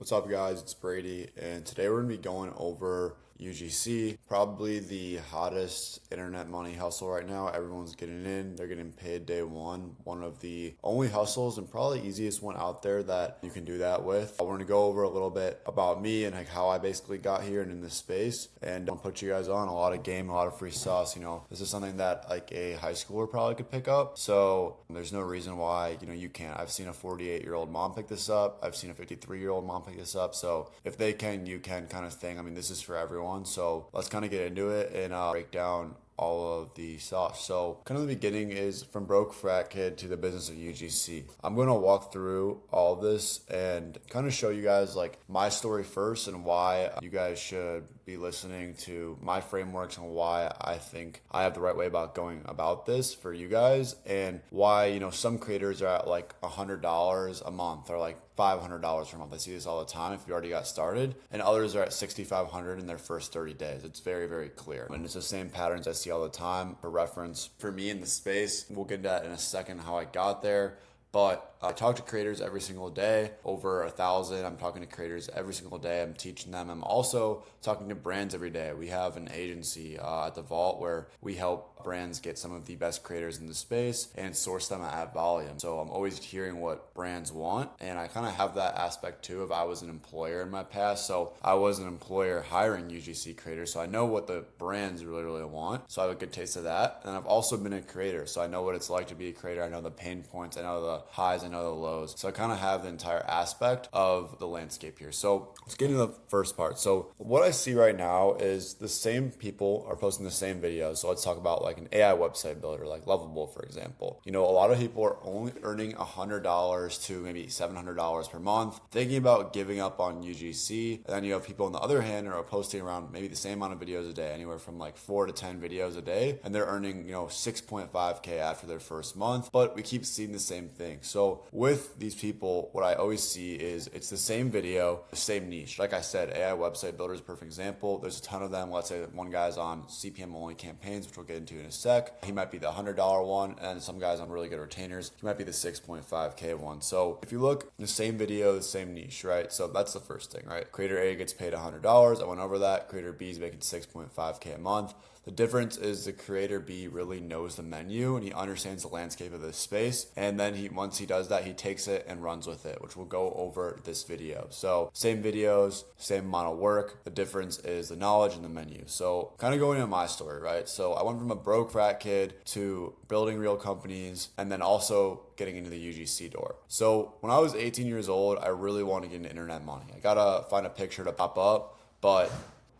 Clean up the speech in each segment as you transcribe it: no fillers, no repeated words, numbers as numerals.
What's up, guys? It's Brady, and today we're going to be going over UGC, probably the hottest internet money hustle right now. Everyone's getting in, they're getting paid day one. One of the only hustles and probably easiest one out there that you can do that with. We're going to go over a little bit about me and like how I basically got here and in this space, and don't put you guys on a lot of game, a lot of free sauce. This is something that like a high schooler probably could pick up, so there's no reason why you can't. I've seen a 48-year-old mom pick this up. I've seen a 53-year-old mom pick this up. So if they can, you can, kind of thing. I mean, this is for everyone. So let's kind of get into it and break down all of the sauce. So kind of the beginning is from broke frat kid to the business of UGC. I'm going to walk through all of this and kind of show you guys like my story first and why you guys should be listening to my frameworks and why I think I have the right way about going about this for you guys, and why some creators are at like $100 a month or like $500 per month. I see this all the time if you already got started, and others are at $6,500 in their first 30 days. It's very, very clear, and it's the same patterns I see all the time. For reference, for me in the space, we'll get to that in a second how I got there. But I talk to creators every single day, over 1,000. I'm talking to creators every single day. I'm teaching them. I'm also talking to brands every day. We have an agency at the Vault where we help brands get some of the best creators in the space and source them at volume. So I'm always hearing what brands want. And I kind of have that aspect too of I was an employer in my past. So I was an employer hiring UGC creators. So I know what the brands really, really want. So I have a good taste of that. And I've also been a creator. So I know what it's like to be a creator. I know the pain points. I know the highs, I know the lows. So I kind of have the entire aspect of the landscape here. So let's get into the first part. So what I see right now is the same people are posting the same videos. So let's talk about like an AI website builder, like Lovable, for example. A lot of people are only earning $100 to maybe $700 per month, thinking about giving up on UGC. And then you have people on the other hand are posting around maybe the same amount of videos a day, anywhere from like 4 to 10 videos a day. And they're earning, 6.5K after their first month. But we keep seeing the same thing. So with these people, what I always see is it's the same video, the same niche. Like I said, AI website builder is a perfect example. There's a ton of them. Let's say that one guy's on CPM only campaigns, which we'll get into in a sec. He might be the $100 one, and some guys on really good retainers, he might be the 6.5K one. So if you look, the same video, the same niche, right? So that's the first thing, right? Creator A gets paid $100. I went over that. Creator B is making 6.5K a month. The difference is the creator B really knows the menu and he understands the landscape of this space. And then once he does that, he takes it and runs with it, which we'll go over this video. So same videos, same amount of work. The difference is the knowledge and the menu. So kind of going into my story, right? So I went from a broke frat kid to building real companies and then also getting into the UGC door. So when I was 18 years old, I really wanted to get into internet money. I gotta find a picture to pop up, but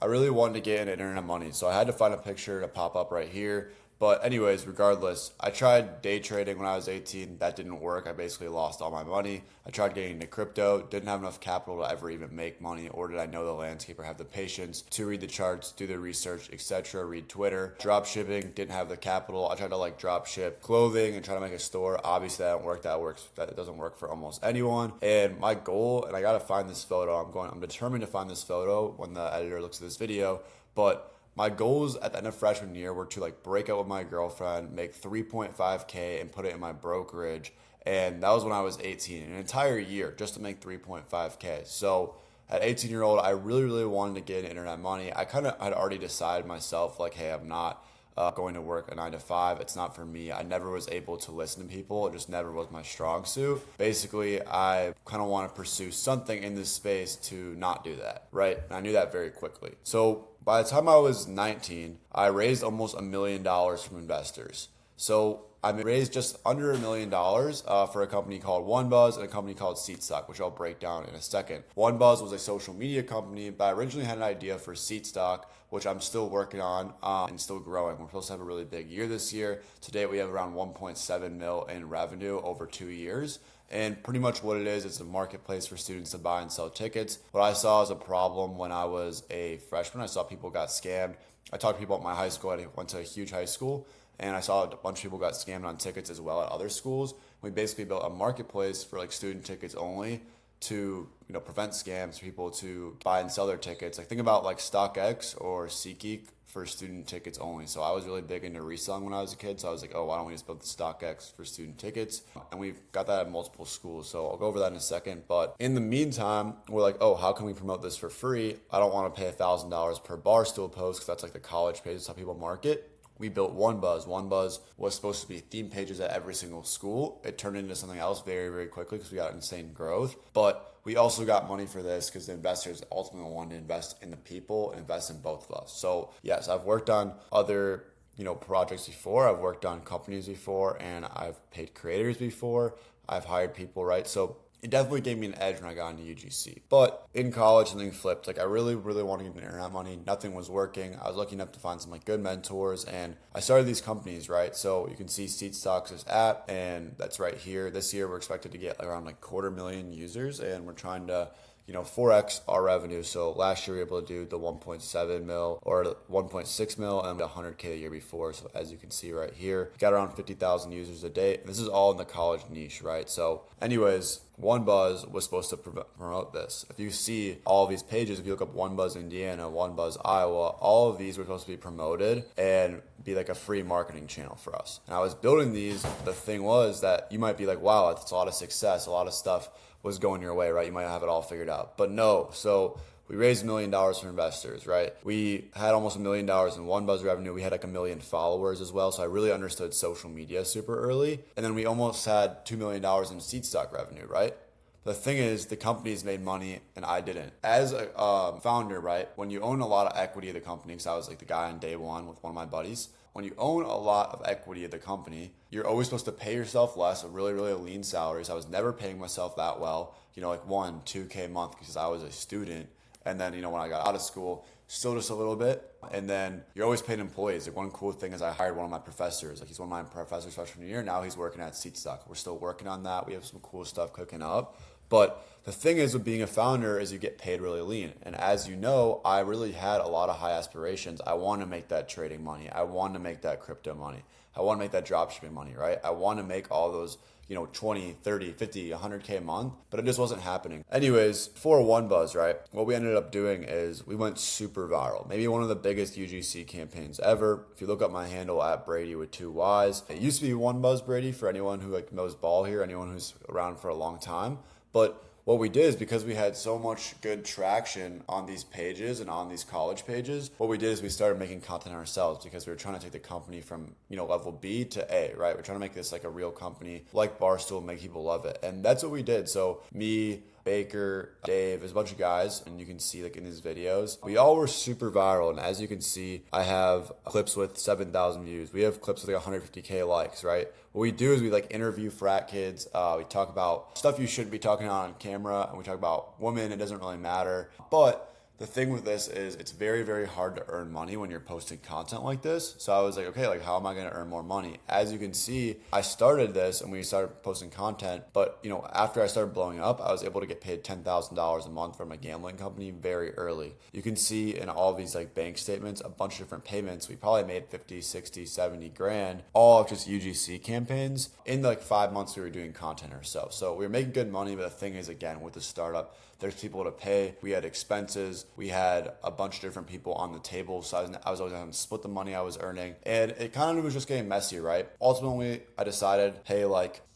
I really wanted to get into internet money, so I had to find a picture to pop up right here. But anyways, regardless, I tried day trading when I was 18. That didn't work. I basically lost all my money. I tried getting into crypto. Didn't have enough capital to ever even make money, or did I know the landscape or have the patience to read the charts, do the research, etc., read Twitter. Drop shipping, didn't have the capital. I tried to drop ship clothing and try to make a store. Obviously, that didn't work. That doesn't work for almost anyone. And my goal, and I got to find this photo. I'm determined to find this photo when the editor looks at this video, but my goals at the end of freshman year were to break up with my girlfriend, make 3.5K and put it in my brokerage. And that was when I was 18, an entire year just to make 3.5K. So at 18-year-old, I really, really wanted to get into internet money. I kind of had already decided myself, hey, I'm not going to work a 9 to 5. It's not for me. I never was able to listen to people. It just never was my strong suit. Basically, I kind of want to pursue something in this space to not do that, right? And I knew that very quickly. So by the time I was 19, I raised almost $1 million from investors. So I raised just under $1 million for a company called OneBuzz and a company called SeatStock, which I'll break down in a second. OneBuzz was a social media company, but I originally had an idea for SeatStock, which I'm still working on and still growing. We're supposed to have a really big year this year. Today we have around 1.7 mil in revenue over 2 years. And pretty much what it is, it's a marketplace for students to buy and sell tickets. What I saw as a problem when I was a freshman, I saw people got scammed. I talked to people at my high school. I went to a huge high school, and I saw a bunch of people got scammed on tickets as well at other schools. We basically built a marketplace for student tickets only to prevent scams, for people to buy and sell their tickets. Like think about like StockX or SeatGeek for student tickets only. So I was really big into reselling when I was a kid. So I was like, oh, why don't we just build the StockX for student tickets? And we've got that at multiple schools. So I'll go over that in a second. But in the meantime, we're like, oh, how can we promote this for free? I don't want to pay $1,000 per Barstool post because that's like the college page. That's how people market. We built OneBuzz. OneBuzz was supposed to be theme pages at every single school. It turned into something else very, very quickly because we got insane growth. But we also got money for this because the investors ultimately wanted to invest in the people, invest in both of us. So yes, I've worked on other projects before. I've worked on companies before, and I've paid creators before. I've hired people, right? So it definitely gave me an edge when I got into UGC. But in college, something flipped. Like I really, really wanted to get into internet money. Nothing was working. I was lucky enough to find some good mentors, and I started these companies, right? So you can see SeatStock's app, and that's right here. This year, we're expected to get around 250,000 users, and we're trying to 4x our revenue. So last year we were able to do the 1.7 mil or 1.6 mil and 100K the year before. So as you can see right here, got around 50,000 users a day. And this is all in the college niche, right? So anyways, OneBuzz was supposed to promote this. If you see all of these pages, if you look up OneBuzz Indiana, OneBuzz Iowa, all of these were supposed to be promoted and be like a free marketing channel for us. And I was building these. The thing was that you might be like, wow, that's a lot of success, a lot of stuff was going your way, right? You might have it all figured out. But no. So we raised $1 million from investors, right? We had almost $1 million in OneBuzz revenue. We had 1 million followers as well. So I really understood social media super early. And then we almost had $2 million in SeatStock revenue, right? The thing is, the companies made money and I didn't. As a founder, right, when you own a lot of equity of the company, because I was like the guy on day one with one of my buddies, when you own a lot of equity of the company, you're always supposed to pay yourself less, a really, really lean salaries. I was never paying myself that well, like 2K a month because I was a student. And then, when I got out of school, still just a little bit. And then you're always paying employees. Like one cool thing is I hired one of my professors. Like he's one of my professors freshman year. Now he's working at SeatStock. We're still working on that. We have some cool stuff cooking up. But the thing is with being a founder is you get paid really lean. And as you know, I really had a lot of high aspirations. I want to make that trading money. I want to make that crypto money. I want to make that dropshipping money, right? I want to make all those 20, 30, 50, 100K a month, but it just wasn't happening. Anyways, for OneBuzz, right, what we ended up doing is we went super viral. Maybe one of the biggest UGC campaigns ever. If you look up my handle at Brady with 2 Ys, it used to be OneBuzz Brady for anyone who knows ball here, anyone who's around for a long time. But what we did is because we had so much good traction on these pages and on these college pages, what we did is we started making content ourselves because we were trying to take the company from, level B to A, right? We're trying to make this like a real company like Barstool, make people love it. And that's what we did. So me, Baker, Dave, there's a bunch of guys, and you can see in these videos, we all were super viral. And as you can see, I have clips with 7,000 views. We have clips with 150K likes, right? What we do is we interview frat kids. We talk about stuff you shouldn't be talking on camera, and we talk about women. It doesn't really matter. But the thing with this is it's very, very hard to earn money when you're posting content like this. So I was like, okay, how am I going to earn more money? As you can see, I started this and we started posting content. But, after I started blowing up, I was able to get paid $10,000 a month from a gambling company very early. You can see in all of these bank statements, a bunch of different payments. We probably made 50, 60, 70 grand, all of just UGC campaigns. In 5 months, we were doing content ourselves. So we were making good money. But the thing is, again, with the startup, there's people to pay. We had expenses. We had a bunch of different people on the table. So I was always having to split the money I was earning. And it kind of was just getting messy, right? Ultimately, I decided, hey,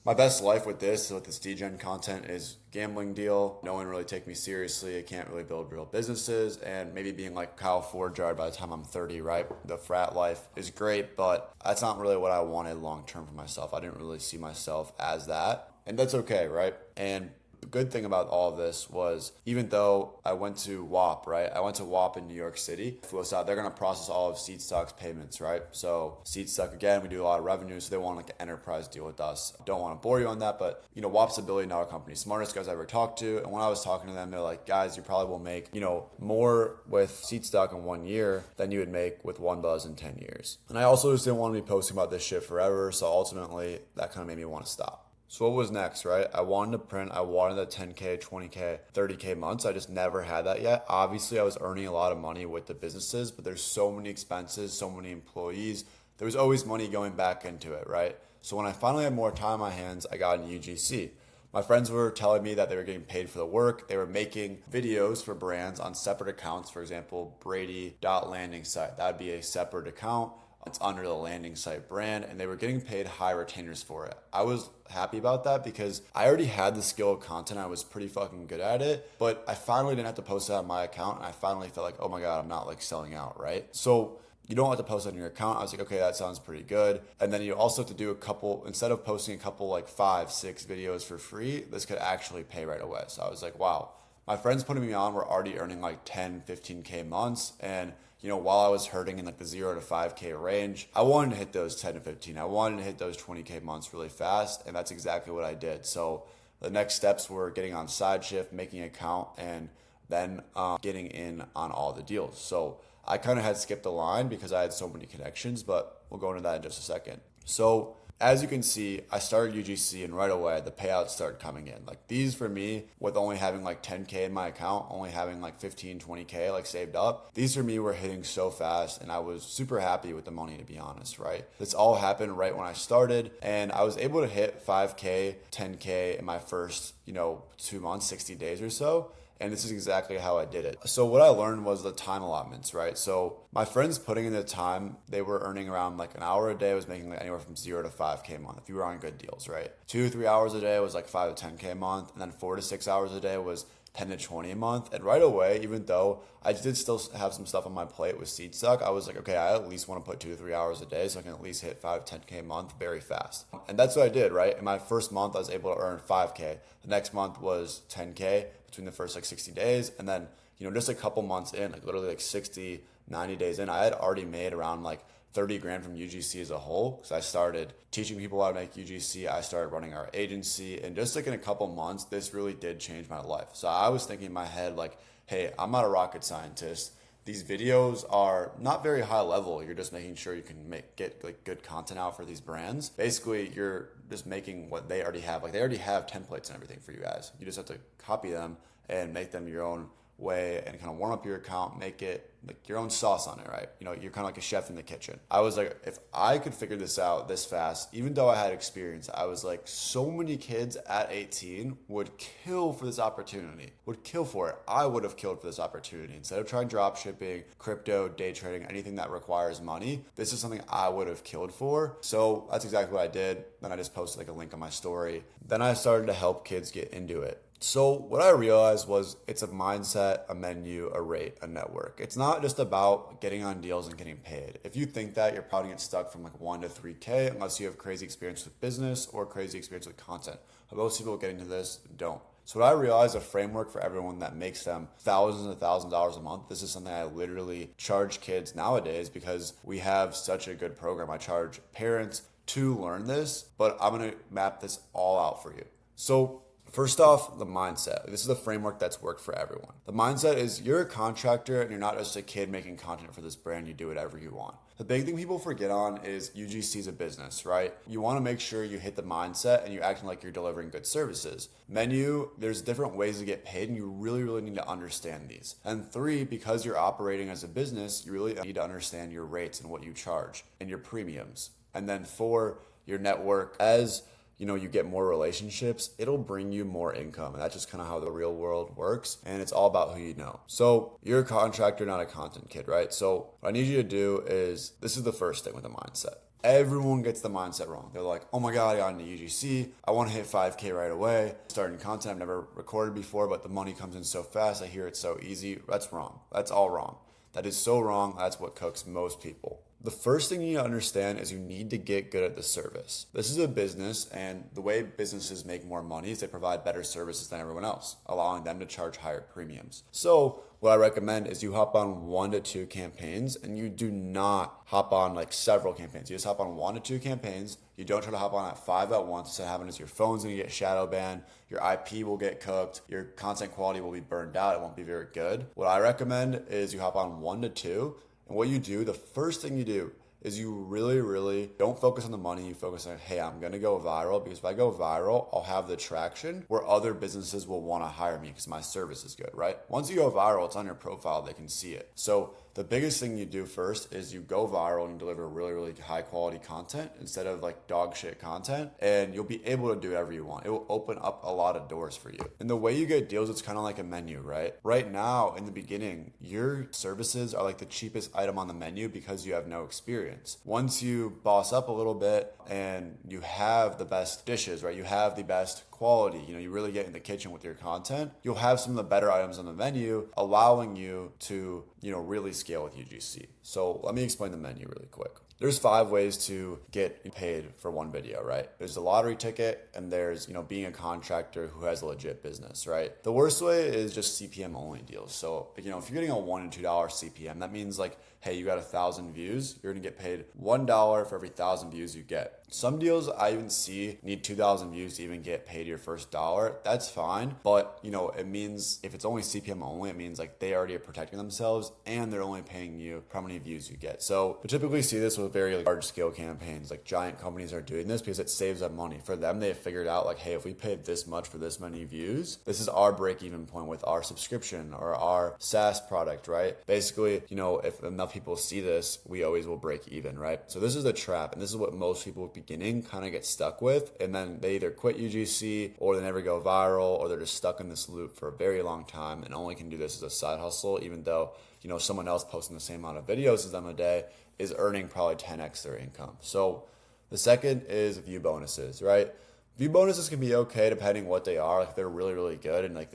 my best life with this degen content is gambling deal. No one really take me seriously. I can't really build real businesses. And maybe being like Kyle Forjard by the time I'm 30, right? The frat life is great, but that's not really what I wanted long term for myself. I didn't really see myself as that. And that's okay, right? And the good thing about all of this was, even though I went to WAP, right? I went to WAP in New York City. Flew us out. They're going to process all of SeatStock's payments, right? So SeatStock, again, we do a lot of revenue, so they want an enterprise deal with us. Don't want to bore you on that, but WAP's a $1 billion company, smartest guys I ever talked to. And when I was talking to them, they're like, guys, you probably will make, more with SeatStock in 1 year than you would make with OneBuzz in 10 years. And I also just didn't want to be posting about this shit forever. So ultimately, that kind of made me want to stop. So what was next, right? I wanted to print. I wanted the 10K, 20K, 30K months. I just never had that yet. Obviously, I was earning a lot of money with the businesses, but there's so many expenses, so many employees. There was always money going back into it, right? So when I finally had more time on my hands, I got in UGC. My friends were telling me that they were getting paid for the work. They were making videos for brands on separate accounts. For example, Brady.landing site. That would be a separate account. It's under the landing site brand, and they were getting paid high retainers for it. I was happy about that because I already had the skill of content. I was pretty fucking good at it, but I finally didn't have to post it on my account, and I finally felt like, oh my God, I'm not like selling out, right? So you don't have to post it on your account. I was like, okay, that sounds pretty good. And then you also have to do a couple, instead of posting a couple like 5-6 videos for free, this could actually pay right away. So I was like, wow, my friends putting me on were already earning like 10, 15K months. And while I was hurting in like the 0 to 5K range, I wanted to hit those 10 to 15. I wanted to hit those 20K months really fast. And that's exactly what I did. So the next steps were getting on SideShift, making an account, and then getting in on all the deals. So I kind of had skipped the line because I had so many connections, but we'll go into that in just a second. So as you can see, I started UGC and right away the payouts started coming in. Like these for me, with only having like 10K in my account, only having like 15, 20K like saved up, these for me were hitting so fast, and I was super happy with the money, to be honest, right? This all happened right when I started, and I was able to hit 5K, 10K in my first, 2 months, 60 days or so. And this is exactly how I did it. So what I learned was the time allotments, right? So my friends putting in the time, they were earning around like an hour a day was making like anywhere from 0 to 5K a month if you were on good deals, right? 2 to 3 hours a day was like 5 to 10K a month. And then 4 to 6 hours a day was 10 to 20 a month. And right away, even though I did still have some stuff on my plate with SeedStuck, I was like, okay, I at least want to put 2 to 3 hours a day so I can at least hit 5 to 10K a month very fast. And that's what I did, right? In my first month, I was able to earn 5K. The next month was 10K between the first like 60 days. And then, just a couple months in, like literally like 60, 90 days in, I had already made around like 30 grand from UGC as a whole. Because I started teaching people how to make UGC. I started running our agency. And just like in a couple months, this really did change my life. So I was thinking in my head like, hey, I'm not a rocket scientist. These videos are not very high level. You're just making sure you can get like good content out for these brands. Basically, you're just making what they already have. Like they already have templates and everything for you guys. You just have to copy them and make them your own way and kind of warm up your account, make it like your own sauce on it, right? You're kind of like a chef in the kitchen. I was like, if I could figure this out this fast, even though I had experience, I was like, so many kids at 18 would kill for this opportunity, would kill for it. I would have killed for this opportunity. Instead of trying drop shipping, crypto, day trading, anything that requires money, this is something I would have killed for. So that's exactly what I did. Then I just posted like a link on my story. Then I started to help kids get into it. So what I realized was it's a mindset, a menu, a rate, a network. It's not just about getting on deals and getting paid. If you think that, you're probably get stuck from like 1 to 3K unless you have crazy experience with business or crazy experience with content. But most people getting to this don't. So what I realized, a framework for everyone that makes them thousands and thousands of dollars a month. This is something I literally charge kids nowadays because we have such a good program. I charge parents to learn this, but I'm going to map this all out for you. So first off, the mindset. This is the framework that's worked for everyone. The mindset is you're a contractor and you're not just a kid making content for this brand. You do whatever you want. The big thing people forget on is UGC is a business, right? You want to make sure you hit the mindset and you're acting like you're delivering good services. Menu, there's different ways to get paid and you really, really need to understand these. And 3, because you're operating as a business, you really need to understand your rates and what you charge and your premiums. And then 4, your network. As you get more relationships, it'll bring you more income. And that's just kind of how the real world works. And it's all about who you know. So you're a contractor, not a content kid, right? So what I need you to do is, this is the first thing with the mindset. Everyone gets the mindset wrong. They're like, oh my God, I got into UGC. I want to hit 5K right away. Starting content I've never recorded before, but the money comes in so fast. I hear it's so easy. That's wrong. That's all wrong. That is so wrong. That's what cooks most people. The first thing you need to understand is you need to get good at the service. This is a business, and the way businesses make more money is they provide better services than everyone else, allowing them to charge higher premiums. So what I recommend is you hop on 1 to 2 campaigns, and you do not hop on like several campaigns. You just hop on 1 to 2 campaigns. You don't try to hop on at 5 at once. So what happens is your phone's gonna get shadow banned, your IP will get cooked, your content quality will be burned out. It won't be very good. What I recommend is you hop on 1 to 2. And what you do, the first thing you do is you really, really don't focus on the money. You focus on, hey, I'm going to go viral, because if I go viral, I'll have the traction where other businesses will want to hire me because my service is good, right? Once you go viral, it's on your profile. They can see it. So the biggest thing you do first is you go viral and deliver really, really high quality content instead of like dog shit content, and you'll be able to do whatever you want. It will open up a lot of doors for you. And the way you get deals, it's kind of like a menu, right? Right now, in the beginning, your services are like the cheapest item on the menu because you have no experience. Once you boss up a little bit and you have the best dishes, right? You have the best quality, you really get in the kitchen with your content, you'll have some of the better items on the menu, allowing you to, really scale with UGC. So let me explain the menu really quick. There's 5 ways to get paid for one video, right? There's the lottery ticket, and there's, being a contractor who has a legit business, right? The worst way is just CPM only deals. So, if you're getting a $1 and $2 CPM, that means like, hey, you got 1,000 views, you're gonna get paid $1 for every 1,000 views you get. Some deals I even see need 2,000 views to even get paid your first dollar. That's fine, but it means if it's only CPM only, it means like they already are protecting themselves and they're only paying you for how many views you get. So we typically see this with very large scale campaigns. Like giant companies are doing this because it saves them money. For them, they have figured out like, hey, if we paid this much for this many views, this is our break even point with our subscription or our SaaS product, right? Basically, if enough people see this, we always will break even, right? So this is a trap, and this is what most people beginning kind of get stuck with, and then they either quit UGC or they never go viral, or they're just stuck in this loop for a very long time and only can do this as a side hustle, even though someone else posting the same amount of videos as them a day is earning probably 10x their income. So the second is view bonuses, right? View bonuses can be okay depending what they are. Like they're really, really good, and like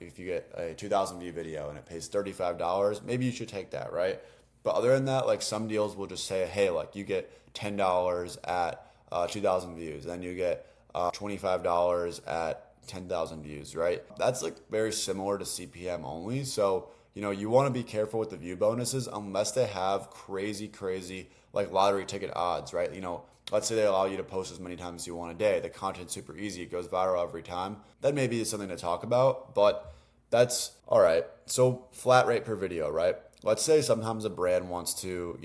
if you get a 2,000 view video and it pays $35, maybe you should take that, right? But other than that, like some deals will just say, hey, like you get $10 at 2,000 views, then you get $25 at 10,000 views, right? That's like very similar to CPM only. So, you want to be careful with the view bonuses unless they have crazy like lottery ticket odds, right? Let's say they allow you to post as many times as you want a day. The content's super easy. It goes viral every time. That maybe is something to talk about, but that's all right. So flat rate per video, right? Let's say sometimes a brand wants to,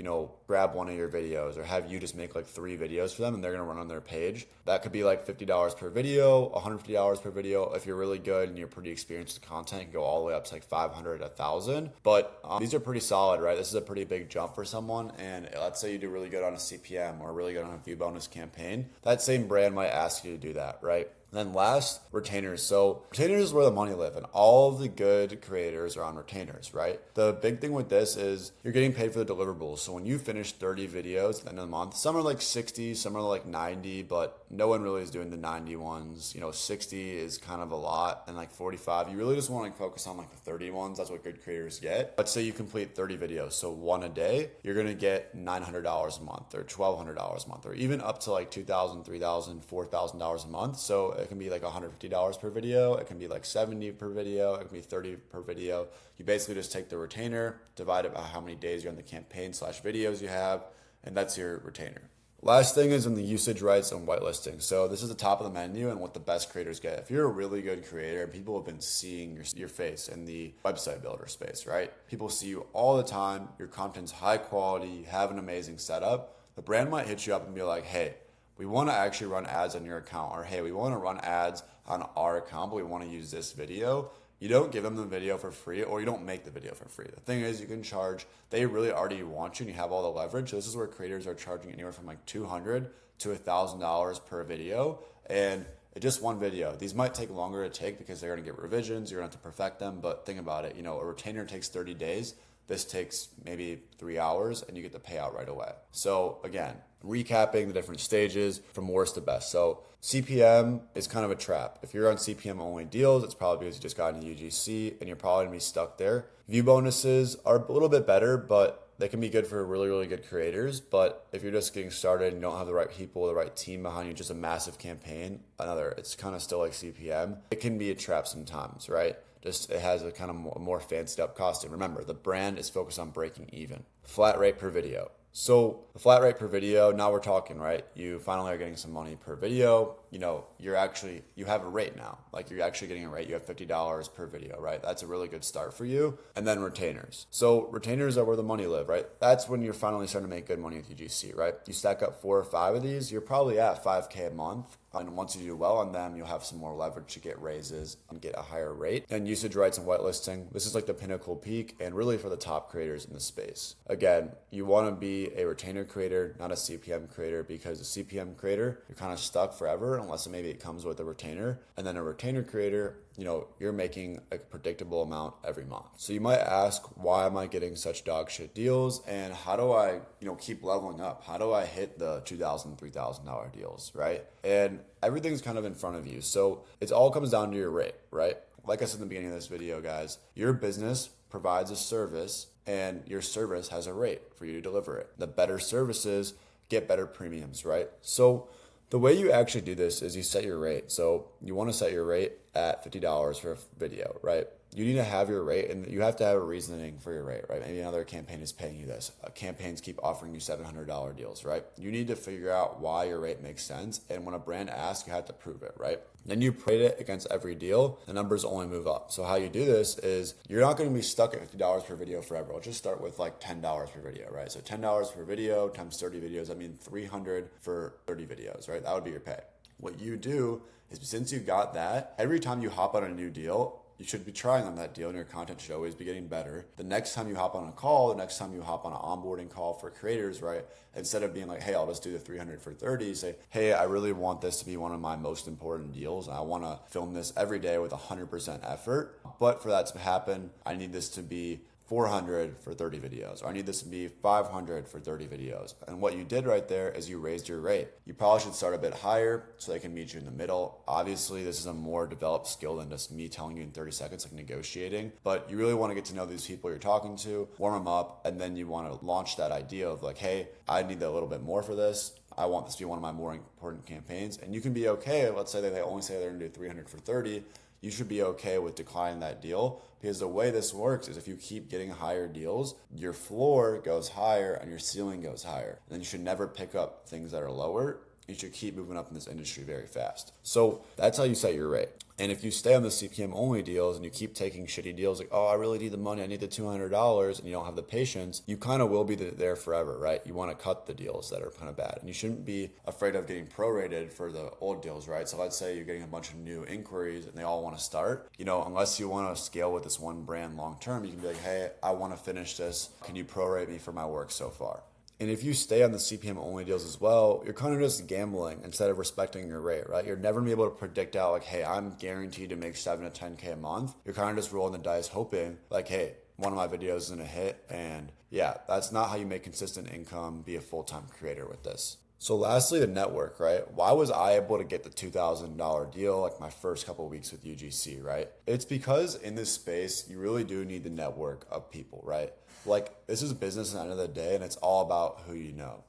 grab one of your videos or have you just make like 3 videos for them and they're going to run on their page. That could be like $50 per video, $150 per video. If you're really good and you're pretty experienced with content, you can go all the way up to like 500, 1,000. But these are pretty solid, right? This is a pretty big jump for someone. And let's say you do really good on a CPM or really good on a view bonus campaign. That same brand might ask you to do that, right? And then last, retainers. So retainers is where the money live, and all of the good creators are on retainers, right? The big thing with this is you're getting paid for the deliverables. So when you finish 30 videos at the end of the month, some are like 60, some are like 90, but no one really is doing the 90 ones. 60 is kind of a lot, and like 45, you really just want to focus on like the 30 ones. That's what good creators get. Let's say you complete 30 videos, so one a day, you're going to get $900 a month or $1,200 a month, or even up to like $2,000, $3,000, $4,000 a month. So it can be like $150 per video. It can be like 70 per video. It can be 30 per video. You basically just take the retainer, divide it by how many days you're on the campaign / videos you have, and that's your retainer. Last thing is in the usage rights and whitelisting. So this is the top of the menu and what the best creators get. If you're a really good creator, people have been seeing your face in the website builder space, right? People see you all the time. Your content's high quality. You have an amazing setup. The brand might hit you up and be like, hey, we want to actually run ads on your account, or hey, we want to run ads on our account, but we want to use this video. You don't give them the video for free, or you don't make the video for free. The thing is, you can charge, they really already want you and you have all the leverage. So this is where creators are charging anywhere from like $200 to $1,000 per video. And it's just one video. These might take longer to take because they're going to get revisions. You're going to have to perfect them. But think about it, a retainer takes 30 days. This takes maybe 3 hours and you get the payout right away. So again, recapping the different stages from worst to best. So CPM is kind of a trap. If you're on CPM only deals, it's probably because you just got into UGC and you're probably gonna be stuck there. View bonuses are a little bit better, but they can be good for really, really good creators. But if you're just getting started and you don't have the right people, the right team behind you, just a massive campaign, it's kind of still like CPM. It can be a trap sometimes, right? Just it has a kind of more fancied up costume. Remember, the brand is focused on breaking even. Flat rate per video. So the flat rate per video, now we're talking, right? You finally are getting some money per video. you have a rate now. Like you're actually getting a rate. You have $50 per video, right? That's a really good start for you. And then retainers. So retainers are where the money live, right? That's when you're finally starting to make good money with UGC, right? You stack up 4 or 5 of these, you're probably at $5K a month. And once you do well on them, you'll have some more leverage to get raises and get a higher rate. And usage rights and whitelisting, this is like the pinnacle peak and really for the top creators in the space. Again, you want to be a retainer creator, not a CPM creator, because a CPM creator, you're kind of stuck forever unless maybe it comes with a retainer. And then a retainer creator, you're making a predictable amount every month. So you might ask, why am I getting such dog shit deals? And how do I, keep leveling up? How do I hit the $2,000, $3,000 deals, right? And everything's kind of in front of you. So it all comes down to your rate, right? Like I said in the beginning of this video, guys, your business provides a service and your service has a rate for you to deliver it. The better services get better premiums, right? So the way you actually do this is you set your rate. So you want to set your rate at $50 for a video, right? You need to have your rate and you have to have a reasoning for your rate, right? Maybe another campaign is paying you this. Campaigns keep offering you $700 deals, right? You need to figure out why your rate makes sense. And when a brand asks, you have to prove it, right? Then you rate it against every deal. The numbers only move up. So how you do this is you're not going to be stuck at $50 per video forever. I'll just start with like $10 per video, right? So $10 per video times 30 videos. I mean, $300 for 30 videos, right? That would be your pay. What you do is since you got that, every time you hop on a new deal, you should be trying on that deal and your content should always be getting better. The next time you hop on a call, the next time you hop on an onboarding call for creators, right? Instead of being like, hey, I'll just do the 300 for 30, you say, hey, I really want this to be one of my most important deals. And I want to film this every day with 100% effort. But for that to happen, I need this to be 400 for 30 videos, or I need this to be 500 for 30 videos. And what you did right there is you raised your rate. You probably should start a bit higher so they can meet you in the middle. Obviously, this is a more developed skill than just me telling you in 30 seconds, like negotiating, but you really want to get to know these people you're talking to, warm them up, and then you want to launch that idea of like, hey, I need a little bit more for this. I want this to be one of my more important campaigns. And you can be okay. Let's say that they only say they're going to do 300 for 30. You should be okay with declining that deal, because the way this works is if you keep getting higher deals, your floor goes higher and your ceiling goes higher. And then you should never pick up things that are lower. You should keep moving up in this industry very fast. So that's how you set your rate. And if you stay on the CPM only deals and you keep taking shitty deals like, oh, I really need the money, I need the $200, and you don't have the patience, you kind of will be there forever, right? You want to cut the deals that are kind of bad. And you shouldn't be afraid of getting prorated for the old deals, right? So let's say you're getting a bunch of new inquiries and they all want to start, unless you want to scale with this one brand long term, you can be like, hey, I want to finish this. Can you prorate me for my work so far? And if you stay on the CPM only deals as well, you're kind of just gambling instead of respecting your rate, right? You're never gonna be able to predict out like, hey, I'm guaranteed to make 7 to 10K a month. You're kind of just rolling the dice hoping like, hey, one of my videos is gonna hit. And yeah, that's not how you make consistent income, be a full-time creator with this. So lastly, the network, right? Why was I able to get the $2,000 deal like my first couple of weeks with UGC, right? It's because in this space, you really do need the network of people, right? Like this is business at the end of the day, and it's all about who you know.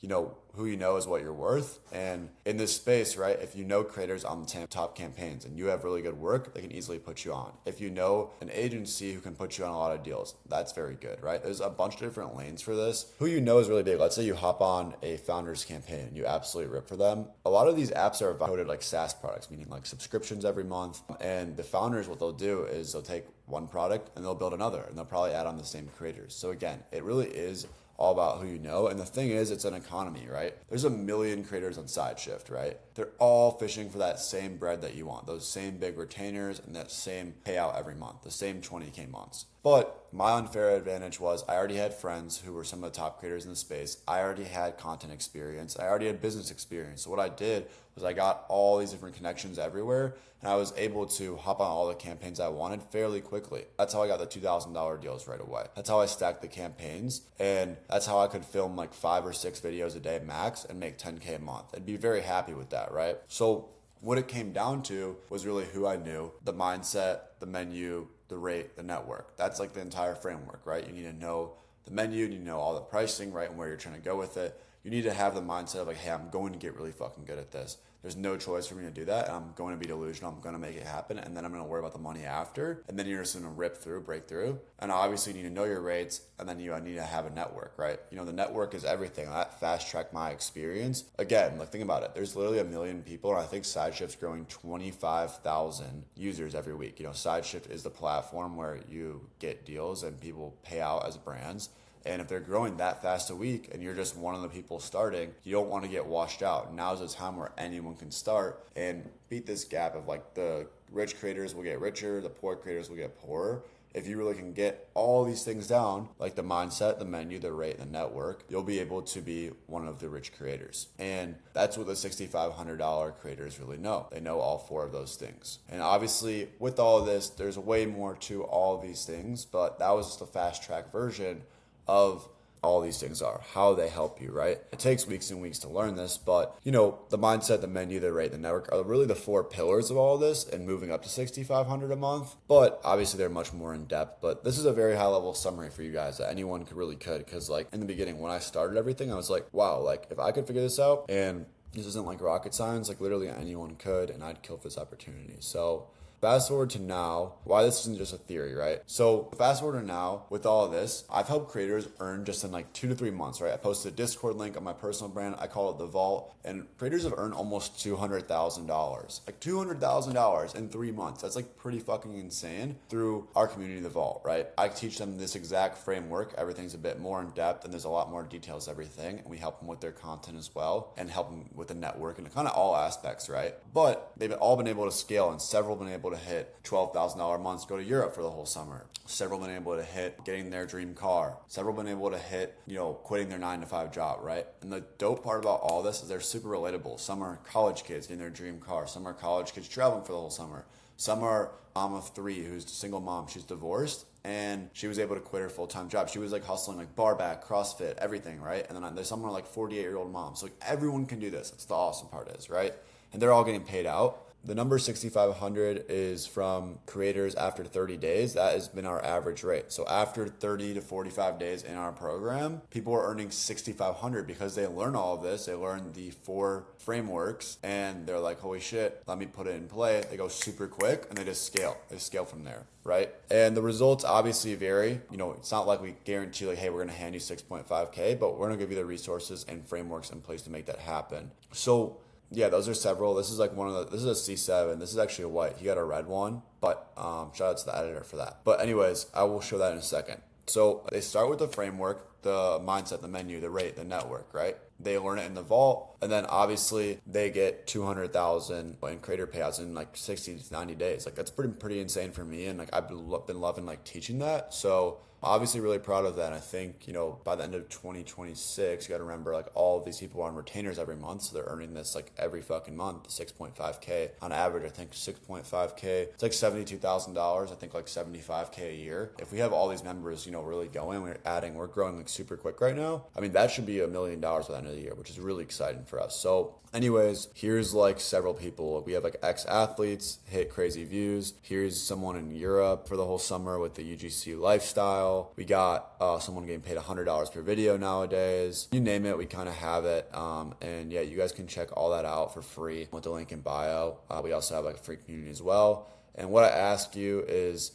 Who you know is what you're worth. And in this space, right, if you know creators on the top campaigns and you have really good work, they can easily put you on. If you know an agency who can put you on a lot of deals, that's very good, right? There's a bunch of different lanes for this. Who you know is really big. Let's say you hop on a founder's campaign and you absolutely rip for them. A lot of these apps are coded like SaaS products, meaning like subscriptions every month. And the founders, what they'll do is they'll take one product and they'll build another, and they'll probably add on the same creators. So again, it really is all about who you know. And the thing is, it's an economy, right? There's a million creators on SideShift, right? They're all fishing for that same bread that you want, those same big retainers and that same payout every month, the same 20K months. But my unfair advantage was I already had friends who were some of the top creators in the space. I already had content experience. I already had business experience. So what I did was I got all these different connections everywhere, and I was able to hop on all the campaigns I wanted fairly quickly. That's how I got the $2,000 deals right away. That's how I stacked the campaigns, and that's how I could film like 5 or 6 videos a day max and make 10K a month and be very happy with that, right? So what it came down to was really who I knew, the mindset, the menu, the rate, the network. That's like the entire framework, right? You need to know the menu, you need to know all the pricing, right, and where you're trying to go with it. You need to have the mindset of like, hey, I'm going to get really fucking good at this. There's no choice for me to do that. And I'm going to be delusional. I'm going to make it happen. And then I'm going to worry about the money after. And then you're just going to break through. And obviously you need to know your rates. And then you need to have a network, right? The network is everything. That fast tracked my experience. Again, like think about it. There's literally 1 million people. And I think SideShift's growing 25,000 users every week. SideShift is the platform where you get deals and people pay out as brands. And if they're growing that fast a week and you're just one of the people starting, you don't want to get washed out. Now's the time where anyone can start and beat this gap of like the rich creators will get richer, the poor creators will get poorer. If you really can get all these things down, like the mindset, the menu, the rate, the network, you'll be able to be one of the rich creators. And that's what the $6,500 creators really know. They know all 4 of those things. And obviously with all of this, there's way more to all of these things, but that was just a fast track version of all these things are, how they help you, right? It takes weeks and weeks to learn this, but the mindset, the menu, the rate, the network are really the 4 pillars of all of this and moving up to $6,500 a month. But obviously they're much more in depth, but this is a very high level summary for you guys that anyone could. Because like in the beginning, when I started everything, I was like, wow, like if I could figure this out and this isn't like rocket science, like literally anyone could, and I'd kill for this opportunity. So fast forward to now, why this isn't just a theory, right? So fast forward to now, with all of this, I've helped creators earn just in like 2 to 3 months, right? I posted a Discord link on my personal brand. I call it The Vault. And creators have earned almost $200,000. Like $200,000 in 3 months. That's like pretty fucking insane through our community, The Vault, right? I teach them this exact framework. Everything's a bit more in depth and there's a lot more details, everything. And we help them with their content as well and help them with the network and kind of all aspects, right? But they've all been able to scale and several been able to hit $12,000 months, go to Europe for the whole summer. Several been able to hit getting their dream car. Several been able to hit, quitting their 9-to-5 job, right? And the dope part about all this is they're super relatable. Some are college kids getting their dream car. Some are college kids traveling for the whole summer. Some are mom of 3 who's a single mom. She's divorced and she was able to quit her full-time job. She was like hustling like bar back, CrossFit, everything, right? And then there's some are like 48-year-old moms. So like everyone can do this. That's the awesome part is, right? And they're all getting paid out. The number 6,500 is from creators after 30 days. That has been our average rate. So after 30 to 45 days in our program, people are earning 6,500 because they learn all of this. They learn the 4 frameworks and they're like, holy shit, let me put it in play. They go super quick and they just scale. They scale from there, right? And the results obviously vary. It's not like we guarantee like, hey, we're going to hand you 6.5K, but we're going to give you the resources and frameworks in place to make that happen. So yeah, those are several. This is like this is a C7. This is actually a white. He got a red one, but shout out to the editor for that. But anyways, I will show that in a second. So they start with the framework, the mindset, the menu, the rate, the network, right? They learn it in the vault, and then obviously they get 200,000 in creator payouts in like 60 to 90 days. Like that's pretty insane for me, and like I've been loving like teaching that. So obviously really proud of that. I think, by the end of 2026, you got to remember like all of these people are on retainers every month. So they're earning this like every fucking month, 6.5K on average. I think 6.5K, it's like $72,000. I think like 75K a year. If we have all these members, really going, we're growing like super quick right now. I mean, that should be $1 million by the end of the year, which is really exciting for us. So anyways, here's like several people. We have like ex-athletes hit crazy views. Here's someone in Europe for the whole summer with the UGC lifestyle. We got someone getting paid $100 per video nowadays. You name it, we kind of have it. And yeah, you guys can check all that out for free with the link in bio. We also have like a free community as well. And what I ask you is,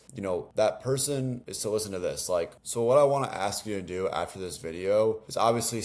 that person is to listen to this. So what I want to ask you to do after this video is obviously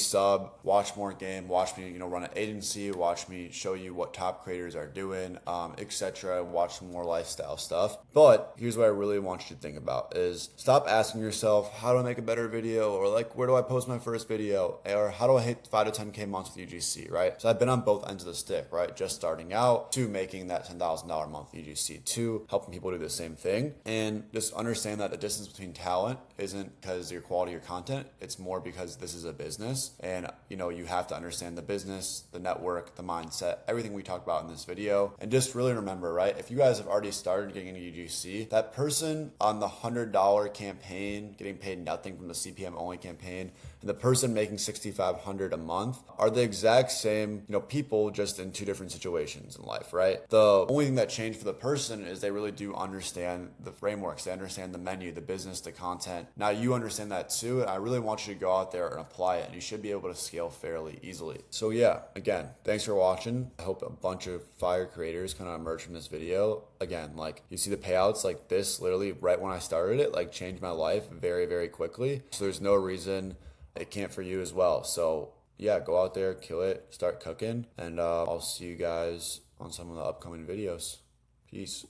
watch more game, watch me, run an agency, watch me show you what top creators are doing, etc. Watch some more lifestyle stuff. But here's what I really want you to think about is stop asking yourself, how do I make a better video? Or like, where do I post my first video? Or how do I hit 5 to 10K months with UGC, right? So I've been on both ends of the stick, right? Just starting out to making that $10,000 a month UGC, to helping people do the same thing. And just understand that the distance between talent isn't because of your quality of your content. It's more because this is a business, and you have to understand the business, the network, the mindset, everything we talked about in this video. And just really remember, right, if you guys have already started getting into UGC, that person on the $100 campaign getting paid nothing from the CPM only campaign and the person making $6,500 a month are the exact same, people, just in 2 different situations in life, right? The only thing that changed for the person is they really do understand the frameworks. They understand the menu, the business, the content. Now you understand that too, and I really want you to go out there and apply it. And you should be able to scale fairly easily. So yeah, again, thanks for watching. I hope a bunch of fire creators kind of emerge from this video. Again, like you see the payouts, like this literally right when I started it, like changed my life very, very quickly. So there's no reason it can't for you as well. So yeah, go out there, kill it, start cooking, and I'll see you guys on some of the upcoming videos. Peace.